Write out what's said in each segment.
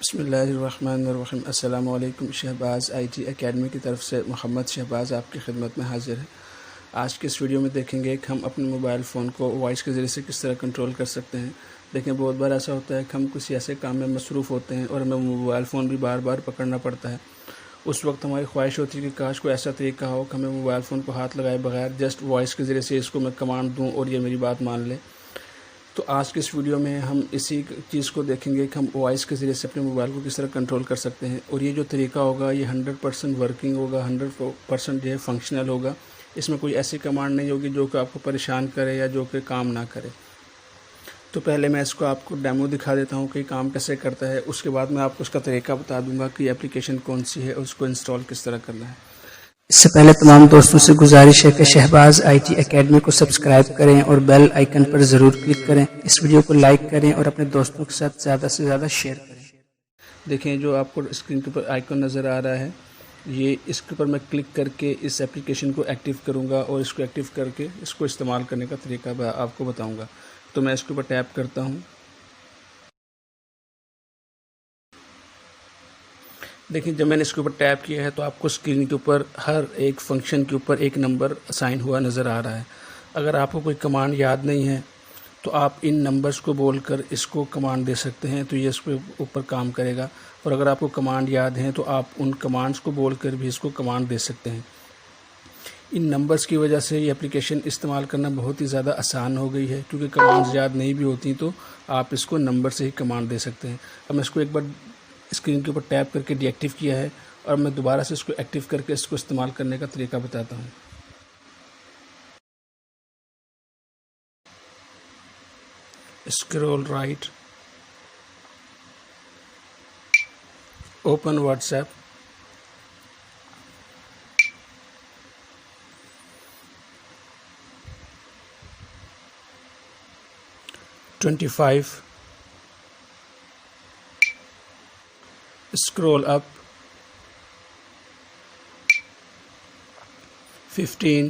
बिस्मिल्लाहिर्रहमानिर्रहीम। अस्सलाम वालेकुम। शहबाज़ IT एकेडमी की तरफ से मोहम्मद शहबाज़ आपकी खिदमत में हाज़िर है। आज के इस वीडियो में देखेंगे कि हम अपने मोबाइल फ़ोन को वॉइस के ज़रिए से किस तरह कंट्रोल कर सकते हैं। देखें, बहुत बार ऐसा होता है कि हम किसी ऐसे काम में मसरूफ़ होते हैं और हमें मोबाइल फ़ोन भी बार बार पकड़ना पड़ता है। उस वक्त हमारी ख्वाहिश होती है कि काश कोई ऐसा तरीका हो कि हमें मोबाइल फ़ोन को हाथ लगाए बगैर जस्ट वॉइस के ज़रिए से इसको मैं कमांड दूँ और ये मेरी बात मान ले। तो आज के इस वीडियो में हम इसी चीज़ को देखेंगे कि हम वॉइस के ज़रिए से अपने मोबाइल को किस तरह कंट्रोल कर सकते हैं। और ये जो तरीका होगा ये 100% वर्किंग होगा, 100% जो है फंक्शनल होगा। इसमें कोई ऐसी कमांड नहीं होगी जो कि आपको परेशान करे या जो कि काम ना करे। तो पहले मैं इसको आपको डेमो दिखा देता हूँ कि काम कैसे करता है। उसके बाद मैं आपको उसका तरीका बता दूँगा कि एप्लीकेशन कौन सी है और उसको इंस्टॉल किस तरह करना है। इससे पहले तमाम दोस्तों से गुजारिश है कि शहबाज़ IT एकेडमी को सब्सक्राइब करें और बेल आइकन पर ज़रूर क्लिक करें। इस वीडियो को लाइक करें और अपने दोस्तों के साथ ज़्यादा से ज़्यादा शेयर करें। देखें, जो आपको स्क्रीन के ऊपर आइकन नज़र आ रहा है, ये इसके ऊपर मैं क्लिक करके इस एप्लीकेशन को एक्टिव करूँगा और इसको एक्टिव करके इसको इस्तेमाल करने का तरीका आपको बताऊँगा। तो मैं इसके ऊपर टैप करता हूँ। देखिए, जब मैंने इसके ऊपर टैप किया है तो आपको स्क्रीन के ऊपर हर एक फंक्शन के ऊपर एक नंबर असाइन हुआ नज़र आ रहा है। अगर आपको कोई कमांड याद नहीं है तो आप इन नंबर्स को बोलकर इसको कमांड दे सकते हैं, तो ये इसके ऊपर काम करेगा। और अगर आपको कमांड याद है तो आप उन कमांड्स को बोलकर भी इसको कमांड दे सकते हैं। इन नंबर्स की वजह से ये एप्लीकेशन इस्तेमाल करना बहुत ही ज़्यादा आसान हो गई है, क्योंकि कमांड्स याद नहीं भी होती तो आप इसको नंबर से ही कमांड दे सकते हैं। अब मैं इसको एक बार स्क्रीन के ऊपर टैप करके डीएक्टिव किया है और मैं दोबारा से इसको एक्टिव करके इसको इस्तेमाल करने का तरीका बताता हूँ। Scroll right, open WhatsApp, $25, scroll up, 15,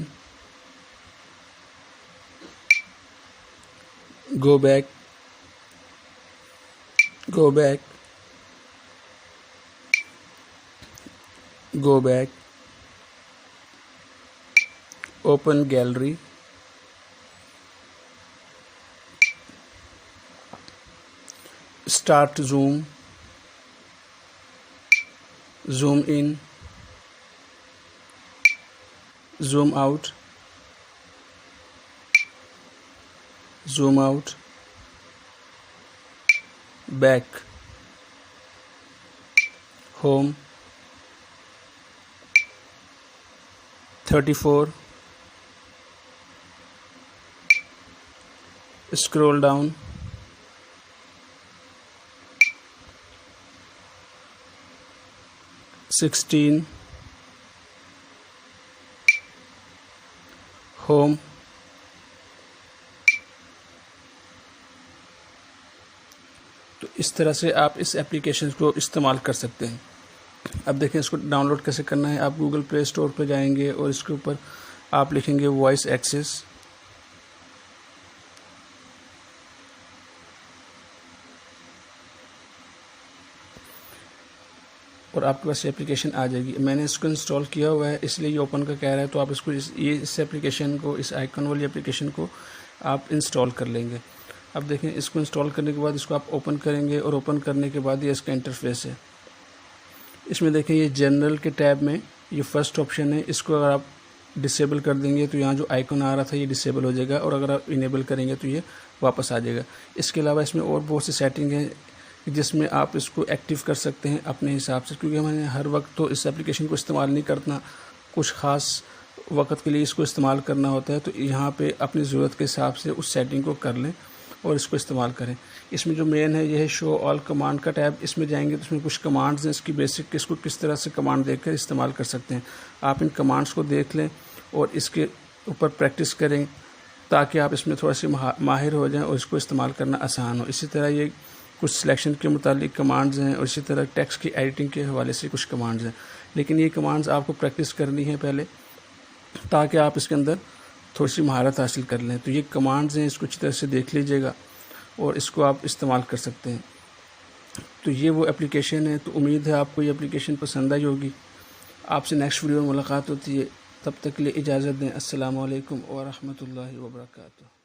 go back, go back, go back, open gallery, start zoom, zoom in, zoom out, zoom out, back, home, 34, scroll down, 16, home, तो इस तरह से आप इस एप्लीकेशन को इस्तेमाल कर सकते हैं। अब देखें, इसको डाउनलोड कैसे करना है। आप गूगल प्ले स्टोर पर जाएंगे और इसके ऊपर आप लिखेंगे वॉइस एक्सेस। और आपके पास एप्लीकेशन आ जाएगी। मैंने इसको इंस्टॉल किया हुआ है इसलिए ये ओपन का कह रहा है, तो आप इसको इस एप्लीकेशन को, इस आइकन वाली एप्लीकेशन को आप इंस्टॉल कर लेंगे। अब देखें, इसको इंस्टॉल करने के बाद इसको आप ओपन करेंगे और ओपन करने के बाद ये इसका इंटरफेस है। इसमें देखें, ये जनरल के टैब में ये फर्स्ट ऑप्शन है। इसको अगर आप डिसेबल कर देंगे तो यहाँ जो आइकन आ रहा था ये डिसेबल हो जाएगा, और अगर आप इनेबल करेंगे तो ये वापस आ जाएगा। इसके अलावा इसमें और बहुत सी सेटिंग है जिसमें आप इसको एक्टिव कर सकते हैं अपने हिसाब से, क्योंकि मैंने हर वक्त तो इस एप्लीकेशन को इस्तेमाल नहीं करना, कुछ ख़ास वक्त के लिए इसको इस्तेमाल करना होता है। तो यहाँ पे अपनी ज़रूरत के हिसाब से उस सेटिंग को कर लें और इसको इस्तेमाल करें। इसमें जो मेन है ये है शो ऑल कमांड का टैब। इसमें जाएंगे तो इसमें कुछ कमांड्स हैं, इसकी बेसिक, इसको किस तरह से कमांड देकर इस्तेमाल कर सकते हैं। आप इन कमांड्स को देख लें और इसके ऊपर प्रैक्टिस करें ताकि आप इसमें थोड़ा सी माहिर हो जाएं और इसको इस्तेमाल करना आसान हो। इसी तरह ये कुछ सिलेक्शन के मुतालिक कमांड्स हैं और इसी तरह टेक्स्ट की एडिटिंग के हवाले से कुछ कमांड्स हैं। लेकिन ये कमांड्स आपको प्रैक्टिस करनी है पहले, ताकि आप इसके अंदर थोड़ी सी महारत हासिल कर लें। तो ये कमांड्स हैं, इसको अच्छी तरह से देख लीजिएगा और इसको आप इस्तेमाल कर सकते हैं। तो ये वो एप्लीकेशन है। तो उम्मीद है आपको ये एप्लीकेशन पसंद आई होगी। आपसे नेक्स्ट वीडियो में मुलाकात होती है, तब तक के लिए इजाज़त दें। अस्सलामु अलैकुम व रहमतुल्लाहि व बरकातुहू।